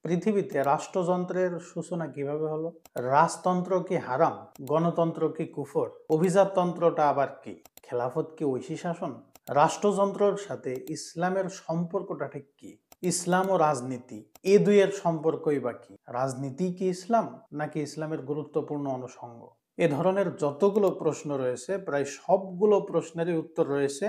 পৃথিবীতে রাষ্ট্রযন্ত্রের সূচনা কিভাবে হলো? রাজতন্ত্র কি হারাম? গণতন্ত্র কি কুফর? অভিজাততন্ত্রটা আবার কি? খেলাফত কি ঐশী শাসন? রাষ্ট্রযন্ত্রের সাথে ইসলামের সম্পর্কটা ঠিক কি? ইসলাম ও রাজনীতি এ দুইয়ের সম্পর্কই বা কি? রাজনীতি কি ইসলাম নাকি ইসলামের গুরুত্বপূর্ণ অনুষঙ্গ? এ ধরনের যতগুলো প্রশ্ন রয়েছে প্রায় সবগুলো প্রশ্নেরই উত্তর রয়েছে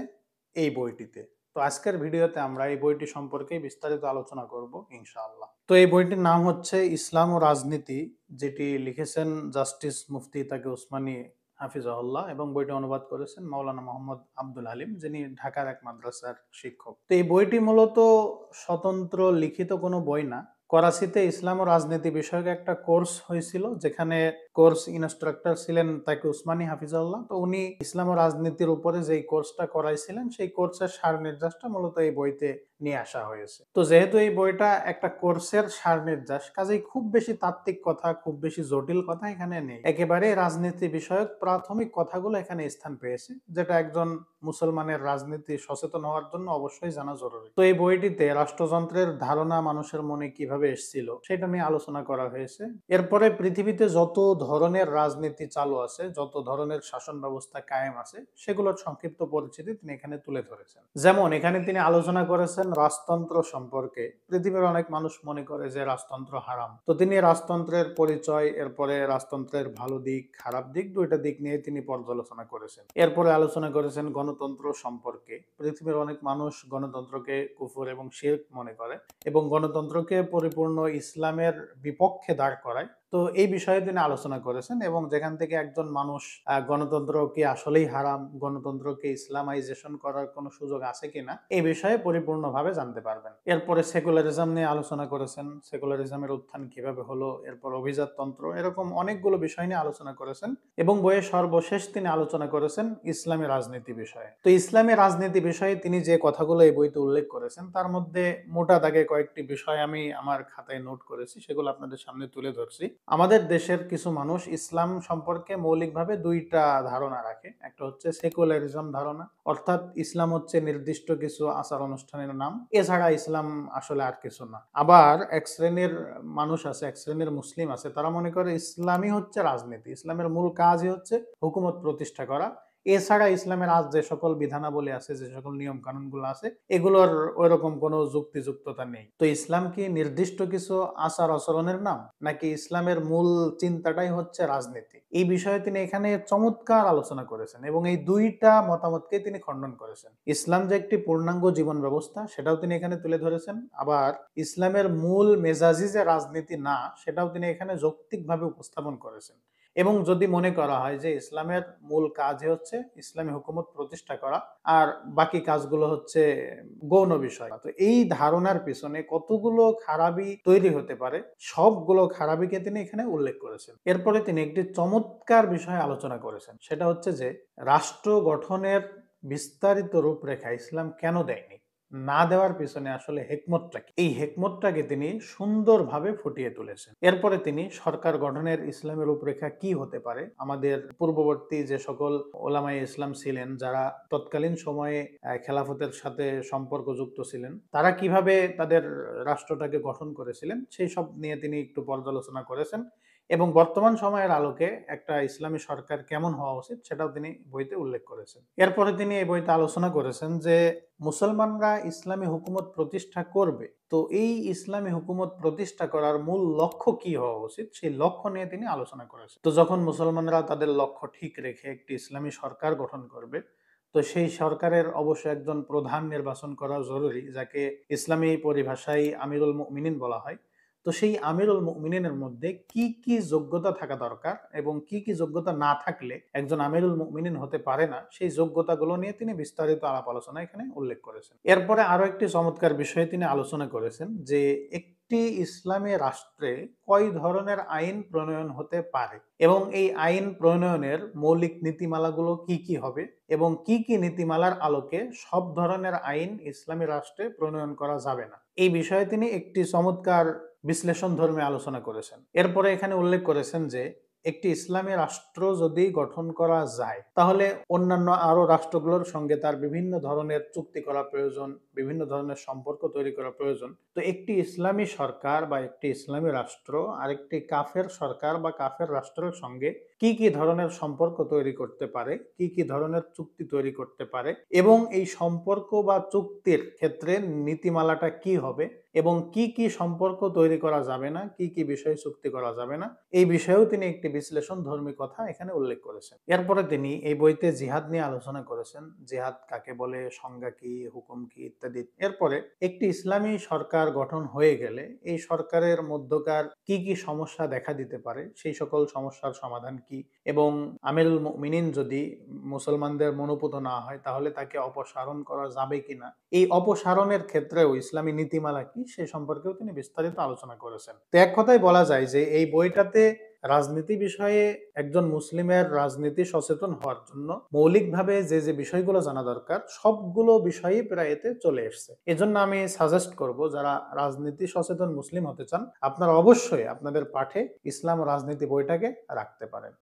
এই বইটিতে। তো আজকের ভিডিওতে আমরা এই বইটি সম্পর্কে বিস্তারিত আলোচনা করব ইনশাআল্লাহ। তো এই বইটির নাম হচ্ছে ইসলাম ও রাজনীতি, যেটি লিখেছেন জাস্টিস মুফতি তাকি উসমানী হাফিজাহুল্লাহ, এবং বইটি অনুবাদ করেছেন মাওলানা মোহাম্মদ আব্দুল হালিম, যিনি ঢাকার এক মাদ্রাসার শিক্ষক। তো এই বইটি মূলত স্বতন্ত্র লিখিত কোনো বই না। করাচিতে ইসলাম ও রাজনীতি বিষয়ক একটা কোর্স হয়েছিল, যেখানে কোর্স ইনস্ট্রাক্টর ছিলেন তাকি উসমানী হাফিজাহুল্লাহ। তো উনি ইসলাম ও রাজনীতির উপরে যেই কোর্সটা করাইছিলেন সেই কোর্সের সার নির্যাসটা মূলত এই বইতে নিয়ে আসা হয়েছে। তো যেহেতু এই বইটা একটা কোর্সের সার নির্যাস, কাজেই খুব বেশি তাত্ত্বিক কথা, খুব বেশি জটিল কথা এখানে নেই। একেবারে রাজনীতি বিষয়ক প্রাথমিক কথাগুলো এখানে স্থান পেয়েছে, যেটা একজন মুসলমানের রাজনীতি সচেতন হওয়ার জন্য অবশ্যই জানা জরুরি। তো এই বইটিতে রাষ্ট্রযন্ত্রের ধারণা মানুষের মনে কিভাবে এসেছিল সেটা নিয়ে আলোচনা করা হয়েছে। এরপরে পৃথিবীতে যত ধরনের রাজনীতি চালু আছে, যত ধরনের শাসন ব্যবস্থা কায়েম আছে, সেগুলোর সংক্ষিপ্ত পরিচিতি তিনি এখানে তুলে ধরেছেন। যেমন এখানে তিনি আলোচনা করেছেন রাজতন্ত্র সম্পর্কে। পৃথিবীর অনেক মানুষ মনে করে যে রাজতন্ত্র হারাম। তো তিনি রাজতন্ত্রের পরিচয়, এরপরে রাজতন্ত্রের ভালো দিক খারাপ দিক, দুইটা দিক নিয়ে তিনি পর্যালোচনা করেছেন। এরপরে আলোচনা করেছেন গণতন্ত্র সম্পর্কে। পৃথিবীর অনেক মানুষ গণতন্ত্রকে কুফর এবং শিরক মনে করে এবং গণতন্ত্রকে পরিপূর্ণ ইসলামের বিপক্ষে দাঁড় করায়। তো এই বিষয়ে তিনি আলোচনা করেছেন, এবং যেখান থেকে একজন মানুষ গণতন্ত্র কি আসলেই হারাম, গণতন্ত্রকে ইসলামাইজেশন করার কোনো সুযোগ আছে কিনা, এই বিষয়ে পরিপূর্ণভাবে জানতে পারবেন। এরপরে সেকুলারিজম নিয়ে আলোচনা করেছেন, সেকুলারিজমের উত্থান কিভাবে হলো, এরপর অভিজাততন্ত্র, এরকম অনেকগুলো বিষয় নিয়ে আলোচনা করেছেন। এবং বইয়ের সর্বশেষ তিনি আলোচনা করেছেন ইসলামী রাজনীতি বিষয়ে। তো ইসলামী রাজনীতি বিষয়ে তিনি যে কথাগুলো এই বইতে উল্লেখ করেছেন, তার মধ্যে মোটা দাগে কয়েকটি বিষয় আমি আমার খাতায় নোট করেছি, সেগুলো আপনাদের সামনে তুলে ধরছি। আমাদের দেশের কিছু মানুষ ইসলাম সম্পর্কে মৌলিকভাবে দুইটা ধারণা রাখে। একটা হচ্ছে সেকুলারিজম ধারণা, অর্থাৎ ইসলাম হচ্ছে নির্দিষ্ট কিছু আচার অনুষ্ঠানের নাম, এছাড়া ইসলাম আসলে আর কিছু না। আবার এক শ্রেণীর মানুষ আছে, এক শ্রেণীর মুসলিম আছে, তারা মনে করে ইসলামই হচ্ছে রাজনীতি, ইসলামের মূল কাজই হচ্ছে হুকুমত প্রতিষ্ঠা করা। এছাড়া ইসলামের আজ যে সকল বিধানাবলী আছে, যে সকল নিয়ম কানুনগুলো আছে, এগুলোর ওইরকম কোনো যুক্তিযুক্ততা নেই। তো ইসলাম কি নির্দিষ্ট কিছু আচার আচরণের নাম, নাকি ইসলামের মূল চিন্তাটাই হচ্ছে রাজনীতি? এই বিষয়ে তিনি এখানে চমৎকার আলোচনা করেছেন, এবং এই দুইটা মতামতকে তিনি খণ্ডন করেছেন। ইসলাম যে একটি পূর্ণাঙ্গ জীবন ব্যবস্থা, সেটাও তিনি এখানে তুলে ধরেছেন। আবার ইসলামের মূল মেজাজি যে রাজনীতি না, সেটাও তিনি এখানে যৌক্তিকভাবে উপস্থাপন করেছেন। এবং যদি মনে করা হয় যে ইসলামের মূল কাজই হচ্ছে ইসলামী হুকুমত প্রতিষ্ঠা করা, আর বাকি কাজগুলো হচ্ছে গৌণ বিষয়, তো এই ধারণার পিছনে কতগুলো খারাপি তৈরি হতে পারে, সবগুলো খারাপিকে তিনি এখানে উল্লেখ করেছেন। এরপরে তিনি একটি চমৎকার বিষয়ে আলোচনা করেছেন, সেটা হচ্ছে যে রাষ্ট্র গঠনের বিস্তারিত রূপরেখা ইসলাম কেন দেয়নি, না দেওয়ার পিছনে আসলে হেকমতটা কি, এই হেকমতটাকে তিনি সুন্দরভাবে ফুটিয়ে তুলেছেন। এরপরে তিনি সরকার গঠনের ইসলামের রূপরেখা কি হতে পারে, আমাদের পূর্ববর্তী যে সকল ওলামায়ে ইসলাম ছিলেন, যারা তৎকালীন সময়ে খেলাফতের সাথে সম্পর্কযুক্ত ছিলেন, তারা কিভাবে তাদের রাষ্ট্রটাকে গঠন করেছিলেন, সেই সব নিয়ে তিনি একটু পর্যালোচনা করেছেন। এবং বর্তমান সময়ের আলোকে একটা ইসলামী সরকার কেমন হওয়া উচিত, সেটাও তিনি বইতে উল্লেখ করেছেন। এরপরে তিনি এই বইতে আলোচনা করেছেন যে মুসলমানরা ইসলামী হুকুমত প্রতিষ্ঠা করবে, তো এই ইসলামী হুকুমত প্রতিষ্ঠা করার মূল লক্ষ্য কি হওয়া উচিত, সেই লক্ষ্য নিয়ে তিনি আলোচনা করেছেন। তো যখন মুসলমানরা তাদের লক্ষ্য ঠিক রেখে একটি ইসলামী সরকার গঠন করবে, তো সেই সরকারের অবশ্যই একজন প্রধান নির্বাচন করা জরুরি, যাকে ইসলামী পরিভাষায় আমিরুল মুমিনিন বলা হয়। তো সেই আমিরুল মুমিনিনের মধ্যে কি কি যোগ্যতা থাকা দরকার এবং কি কি যোগ্যতা না থাকলে একজন আমিরুল মুমিনিন হতে পারে না, সেই যোগ্যতাগুলো নিয়ে তিনি বিস্তারিত আলাপ আলোচনা এখানে উল্লেখ করেছেন। এরপরে আরো একটি চমৎকার বিষয়ে তিনি আলোচনা করেছেন যে একটি ইসলামী রাষ্ট্রে কয় ধরনের আইন প্রণয়ন হতে পারে, এবং এই আইন প্রণয়নের মৌলিক নীতিমালাগুলো কি কি হবে, এবং কি কি নীতিমালার আলোকে সব ধরনের আইন ইসলামী রাষ্ট্রে প্রণয়ন করা যাবে না, এই বিষয়ে তিনি একটি চমৎকার বিশ্লেষণ ধর্মী আলোচনা করেছেন। এরপরে এখানে উল্লেখ করেছেন যে একটি ইসলামী রাষ্ট্র যদি গঠন করা যায় তাহলে অন্যান্য আরো রাষ্ট্রগুলোর সঙ্গে তার বিভিন্ন ধরনের চুক্তি করা প্রয়োজন, বিভিন্ন ধরনের সম্পর্ক তৈরি করা প্রয়োজন। তো একটি ইসলামী সরকার বা একটি ইসলামী রাষ্ট্র আরেকটি কাফের সরকার বা কাফের রাষ্ট্রের সঙ্গে কি কি ধরনের সম্পর্ক তৈরি করতে পারে, কি কি ধরনের চুক্তি তৈরি করতে পারে এবং এই সম্পর্ক বা চুক্তির ক্ষেত্রে নীতিমালাটা কি হবে এবং কি কি সম্পর্ক তৈরি করা যাবে না, কি কি বিষয়ে চুক্তি করা যাবে না, এই বিষয়েও তিনি একটি বিশ্লেষণধর্মী কথা এখানে উল্লেখ করেছেন। এরপরে তিনি এই বইতে জিহাদ নিয়ে আলোচনা করেছেন, জিহাদ কাকে বলে, সংজ্ঞা কি, হুকুম কি ইত্যাদি। এরপরে একটি ইসলামী সরকার গঠন হয়ে গেলে এই সরকারের মধ্যকার কি কি সমস্যা দেখা দিতে পারে, সেই সকল সমস্যার সমাধান কি এবং আমিরুল মুমিনিন যদি মুসলমানদের মনোপুত না হয় তাহলে তাকে অপসারণ করা যাবে কিনা, এই অপসারণের ক্ষেত্রেও ইসলামী নীতিমালা কি সে সম্পর্কেও তিনি বিস্তারিত আলোচনা করেছেন। তো এক কথায় বলা যায় যে এই বইটাতে রাজনীতি বিষয়ে একজন মুসলিমের রাজনীতি সচেতন হওয়ার জন্য মৌলিকভাবে যে যে বিষয়গুলো জানা দরকার সবগুলো বিষয়ই প্রায় এতে চলে এসছে। এজন্য আমি সাজেস্ট করব যারা রাজনীতি সচেতন মুসলিম হতে চান আপনারা অবশ্যই আপনাদের পাঠে ইসলাম ও রাজনীতি বইটাকে রাখতে পারেন।